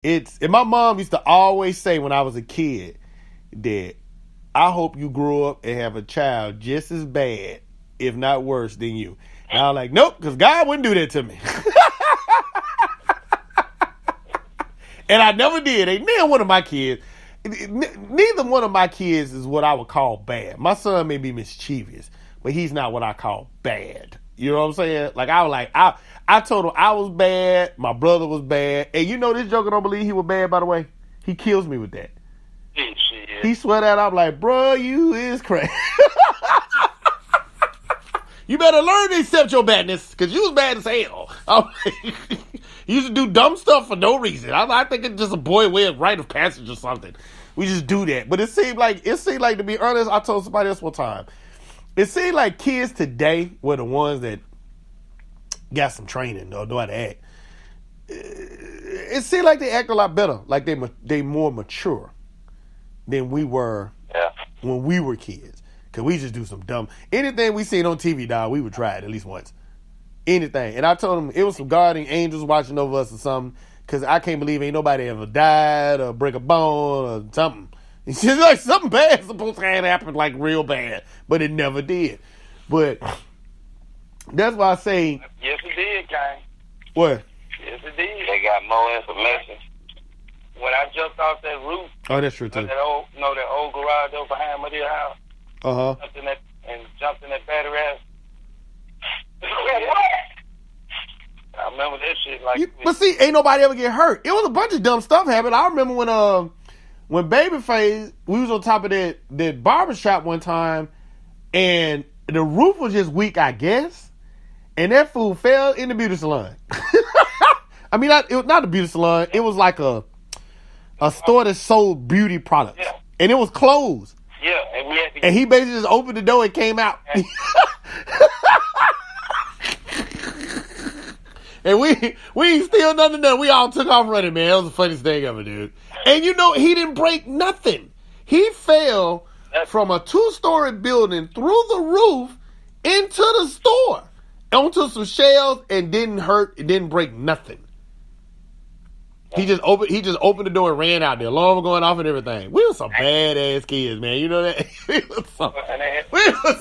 And my mom used to always say when I was a kid that I hope you grow up and have a child just as bad, if not worse, than you. And I was like, nope, because God wouldn't do that to me. And I never did. Neither one of my kids, neither one of my kids is what I would call bad. My son may be mischievous, but he's not what I call bad. You know what I'm saying? I told him I was bad, my brother was bad. And you know this joker don't believe he was bad, by the way. He kills me with that. He swear that I'm like, bro, you is crazy. You better learn to accept your badness, because you was bad as hell. You used to do dumb stuff for no reason. I think it's just a boy way of rite of passage or something. We just do that. But it seemed like, to be honest, I told somebody else one time, it seemed like kids today were the ones that got some training or know how to act. It seemed like they act a lot better, like they more mature than we were when we were kids. Because we just do some dumb... Anything we seen on TV, dog, we would try it at least once. Anything. And I told them it was some guardian angels watching over us or something. Because I can't believe ain't nobody ever died or break a bone or something. It's just like something bad supposed to happen, like real bad. But it never did. But that's why I say... Yes, it did, Kane. What? Yes, it did. They got more information. When I jumped off that roof... Oh, that's true, too. That old garage over behind my dear house. Uh-huh. Jumped in that battery ass. I remember that shit like... But see, ain't nobody ever get hurt. It was a bunch of dumb stuff happened. I remember when Babyface, we was on top of that barbershop one time, and the roof was just weak, I guess, and that fool fell in the beauty salon. I mean, it was not a beauty salon. It was like a store that sold beauty products. Yeah. And it was closed. Yeah, and we had to... And he basically just opened the door and came out. And we ain't still nothing done. We all took off running, man. It was the funniest thing ever, dude. And you know, he didn't break nothing. He fell from a 2-story building through the roof into the store, onto some shelves, and didn't hurt. It didn't break nothing. He just opened the door and ran out there. Alarm was going off and everything. We were some badass kids, man. You know that? We were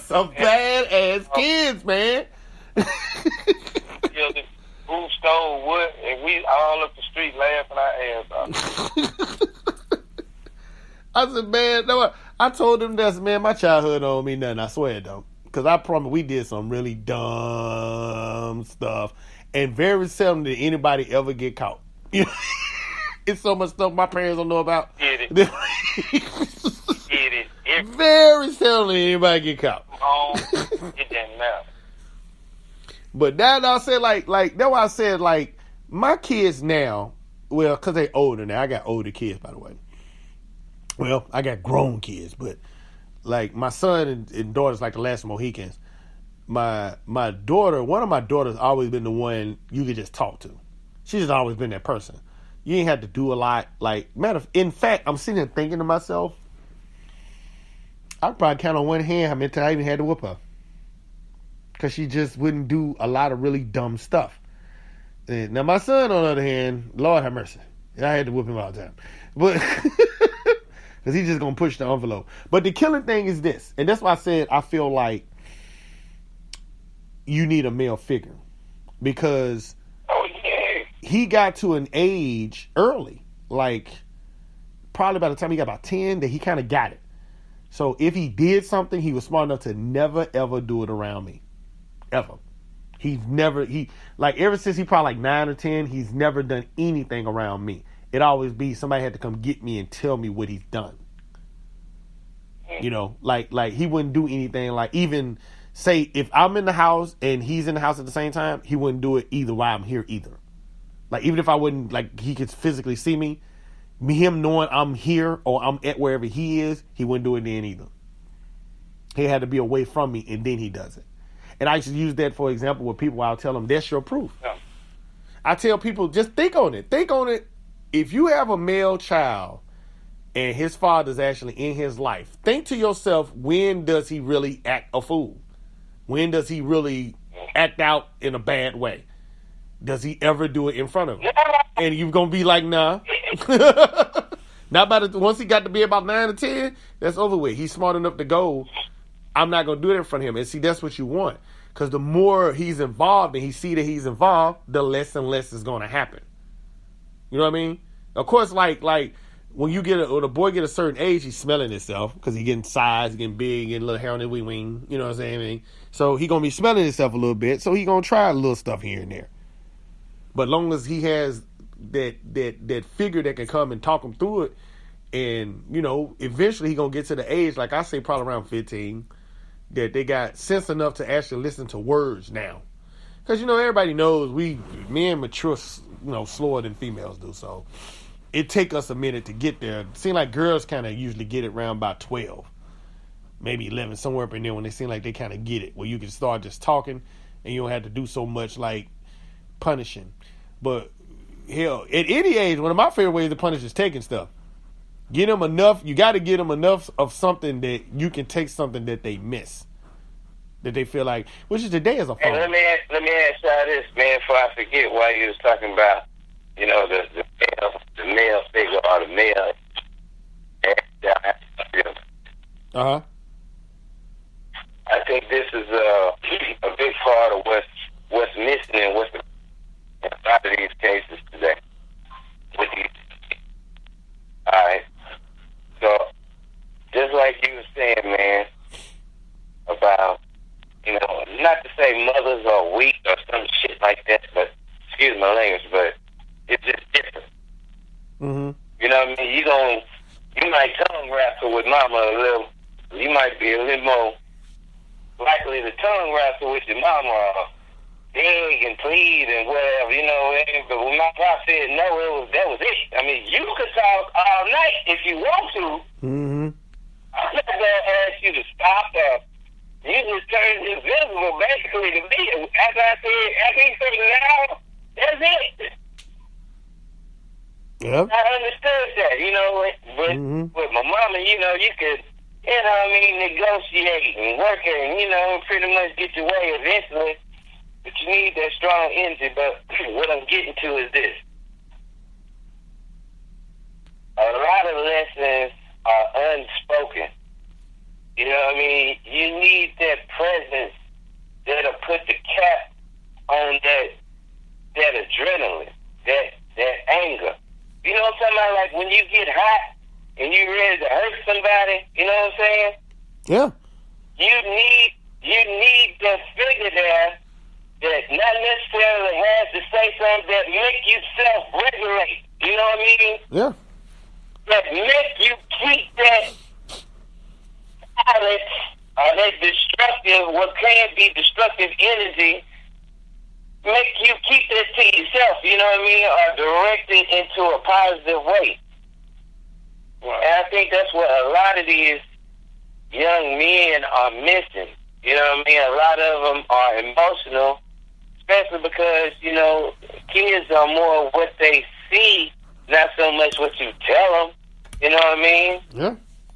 some badass kids, man. The roof stole wood, and we all up the street laughing our ass off. I said, man, no, I told them that, man, my childhood don't mean nothing. I swear it don't. Because I promise we did some really dumb stuff. And very seldom did anybody ever get caught. You know? It's so much stuff my parents don't know about. Get it. Very seldom did anybody get caught. It didn't matter. But that I said, like that's why I said, like, my kids now, well, because they older now. I got older kids, by the way. Well, I got grown kids, but like my son and daughter's like the last Mohicans. My daughter, one of my daughters, always been the one you could just talk to. She's just always been that person. You ain't had to do a lot. Like, in fact, I'm sitting there thinking to myself, I'd probably count on one hand how many times I even had to whoop her. Because she just wouldn't do a lot of really dumb stuff. And now, my son, on the other hand, Lord have mercy. I had to whoop him all the time. But, because he's just going to push the envelope. But the killing thing is this. And that's why I said I feel like you need a male figure. Because he got to an age early, like probably by the time he got about 10, that he kind of got it. So if he did something, he was smart enough to never, ever do it around me. Ever. Ever since he probably like 9 or 10, he's never done anything around me. It always be somebody had to come get me and tell me what he's done. You know, like he wouldn't do anything, like even say if I'm in the house and he's in the house at the same time, he wouldn't do it either while I'm here either. Like, even if I wouldn't, like, he could physically see me, him knowing I'm here or I'm at wherever he is, he wouldn't do it then either. He had to be away from me, and then he does it. And I used to use that, for example, with people. I'll tell them, that's your proof. Yeah. I tell people, just think on it. Think on it. If you have a male child and his father's actually in his life, think to yourself, when does he really act a fool? When does he really act out in a bad way? Does he ever do it in front of him? And you're going to be like, nah. Not by the once he got to be about 9 or 10, that's over with. He's smart enough to go. I'm not gonna do that in front of him. And see, that's what you want, because the more he's involved and he see that he's involved, the less and less is gonna happen. You know what I mean? Of course, like when when a boy get a certain age, he's smelling himself because he getting size, getting big, getting a little hair on his wing. You know what I'm saying? I mean, so he gonna be smelling himself a little bit. So he gonna try a little stuff here and there. But long as he has that figure that can come and talk him through it, and eventually he gonna get to the age, like I say, probably around 15, that they got sense enough to actually listen to words now. Because everybody knows men mature slower than females do. So it take us a minute to get there. It seems like girls kind of usually get it around about 12, maybe 11, somewhere up in there, when they seem like they kind of get it, where you can start just talking and you don't have to do so much like punishing. But hell, at any age, one of my favorite ways to punish is taking stuff. Get them enough. You got to get them enough of something that you can take something that they miss, that they feel like, which is today is a phone. And let me ask y'all this, man, before I forget, while you was talking about, the male figure or the male. I think this is a big part of what's missing and what's in a lot of these cases today. With these, all right. So, just like you were saying, man, about, not to say mothers are weak or some shit like that, but, excuse my language, but it's just different. Mm-hmm. You know what I mean? You might tongue wrestle with mama a little. You might be a little more likely to tongue wrestle with your mama or beg and plead and whatever, But when my pop said no, that was it. I mean, you could talk all night if you want to. Mm-hmm. I'm not going to ask you to stop or you just turned invisible basically to me. After he said no, that's it. Yep. I understood that, but with my mama, you could, negotiate and work and, pretty much get your way eventually. But you need that strong energy. But what I'm getting to is this. A lot of lessons are unspoken. You know what I mean? You need that presence that'll put the cap on that adrenaline, that anger. You know what I'm talking about? Like when you get hot and you ready to hurt somebody, you know what I'm saying? Yeah. You need that figure there that not necessarily has to say something that make you self-regulate. You know what I mean? Yeah. That make you keep that silence or that destructive, what can be destructive energy, make you keep it to yourself, you know what I mean, or direct it into a positive way. Wow. And I think that's what a lot of these young men are missing. You know what I mean? A lot of them are emotional, especially because, kids are more what they see, not so much what you tell them. You know what I mean? Yeah.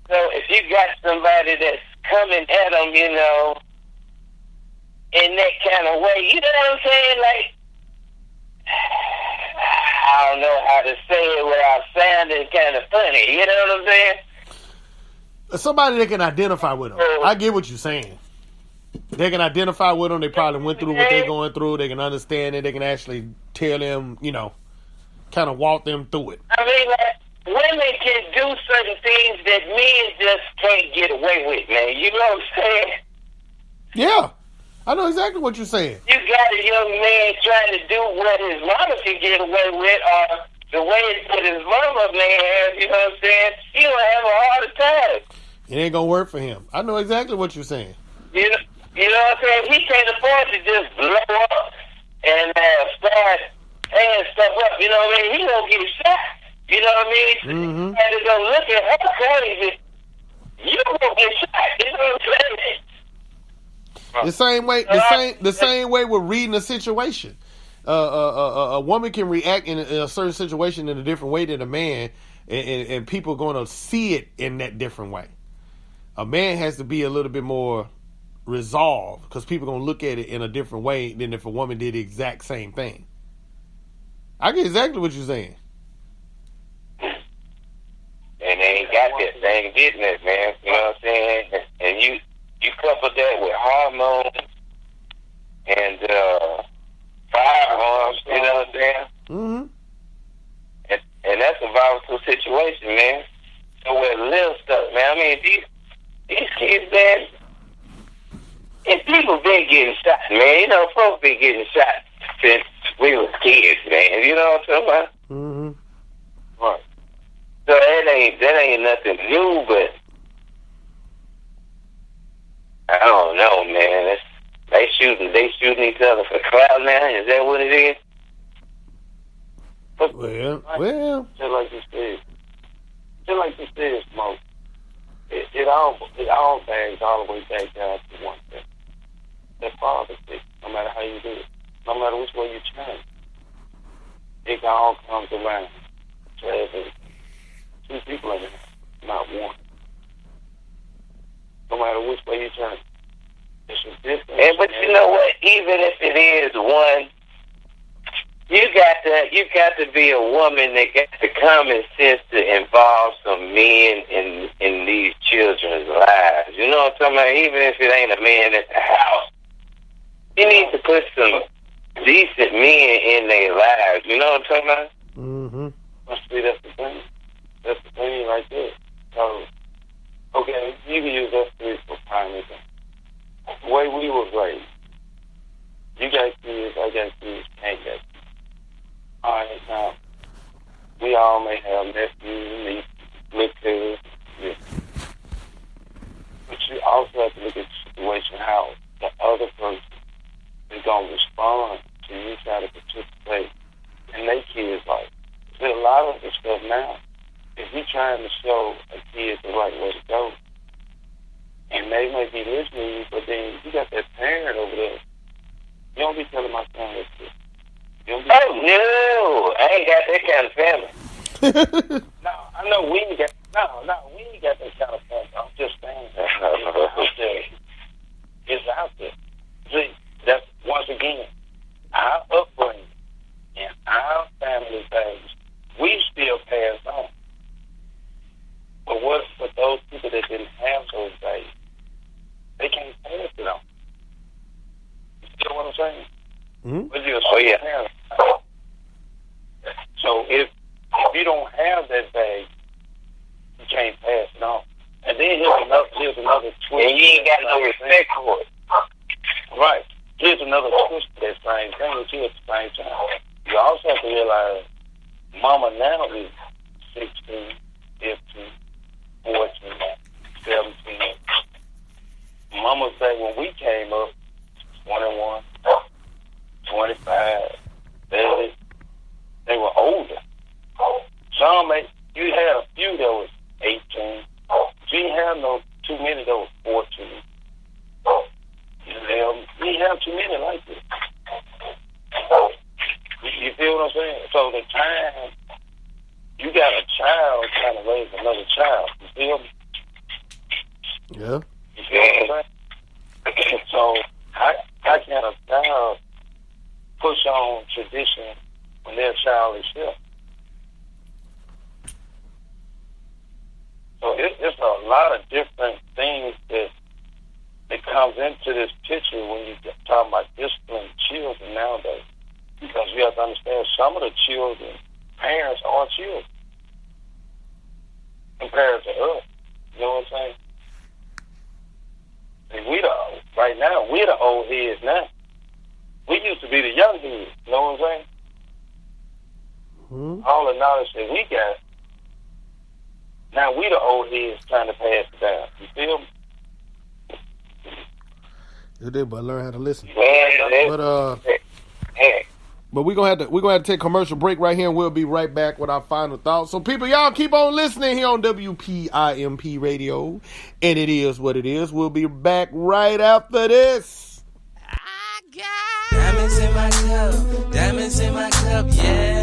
So if you got somebody that's coming at them, in that kind of way, you know what I'm saying? Like, I don't know how to say it without sounding kind of funny. You know what I'm saying? Somebody that can identify with them. I get what you're saying. They can identify with them. They probably went through what they're going through. They can understand it. They can actually tell them, kind of walk them through it. I mean, like, women can do certain things that men just can't get away with, man. You know what I'm saying? Yeah. I know exactly what you're saying. You got a young man trying to do what his mama can get away with, or the way that his mama may have, you know what I'm saying? He will have a harder time. It ain't going to work for him. I know exactly what you're saying. You know what I'm saying? He can't afford to just blow up and start tearing stuff up. You know what I mean? He gonna get shot. You know what I mean? Mm-hmm. And to go look at her crazy, you gonna get shot. You know what I'm saying? The same way we're reading a situation. A woman can react in a certain situation in a different way than a man, and people are going to see it in that different way. A man has to be a little bit more resolved because people are going to look at it in a different way than if a woman did the exact same thing. I get exactly what you're saying. got that thing getting it, man. You know what I'm saying? And you couple that with hormones and firearms, you know what I'm saying? Mm-hmm. And that's a volatile situation, man. So we're little stuff, man. I mean, these kids, man, and people been getting shot, man. You know, folks been getting shot since we was kids, man. You know what I'm talking about? Mm-hmm. Right. So that ain't nothing new, but I don't know, man. They shooting each other for clout now. Is that what it is? Well. Just like you said, Smoke. It all bags all the way back down to one thing. That father thing. No matter how you do it, no matter which way you turn, it all comes around. So there's two people in there, not one. No matter which way you turn, it's a difference. But you know what? Even if it is one, you got to be a woman that got the common sense to involve some men in these children's lives. You know what I'm talking about? Even if it ain't a man at the house, you need to put some decent men in their lives. You know what I'm talking about? Mm-hmm. See, that's the thing. That's the thing right there. So, okay, you can use us three for prime example. The way we were raised, you got kids, I got kids, can't get kids. All right, now, we all may have nephews, nieces, little kids, yeah. But you also have to look at the situation how the other person is going to respond to you trying to participate in their kids' life. See, a lot of the stuff now, if you're trying to show a kid the right way to go, and they may be listening to you, but then you got that parent over there. You don't be telling my son this shit. Oh, no. I ain't got that kind of family. No, I know we ain't got that kind of family. I'm just saying that. It's out there. See, that's, once again, our upbringing and our family values, we still pass on. But what for those people that didn't have those values? They can't pass it on. You see what I'm saying? Mm-hmm. But you're parent. So if you don't have that bag, you can't pass it on. And then here's another twist. And you ain't got no respect for it. Right. Here's another twist to that same thing, which is at the same time. You also have to realize mama now is 16, 15, 14, 17. Mama's back when we came up, 21, 25, 30. They were older. You had a few that was 18. You didn't have too many that was 14. You didn't have too many like this. You feel what I'm saying? So the time, you got a child trying to raise another child. You feel me? Yeah. You feel what I'm saying? So how can a child push on tradition when their child is here? So it's a lot of different things that comes into this picture when you talk about disciplining children nowadays. Because you have to understand some of the children, parents are children compared to us. You know what I'm saying? And right now, we're the old heads now. We used to be the young heads. You know what I'm saying? Mm-hmm. All the knowledge that we got, now we the old heads trying to pass it down. You feel me? You did, but learn how to listen. Man, But we're gonna have to take a commercial break right here, and we'll be right back with our final thoughts. So people, y'all keep on listening here on WPIMP Radio, and it is what it is. We'll be back right after this. I got diamonds in my cup, yeah.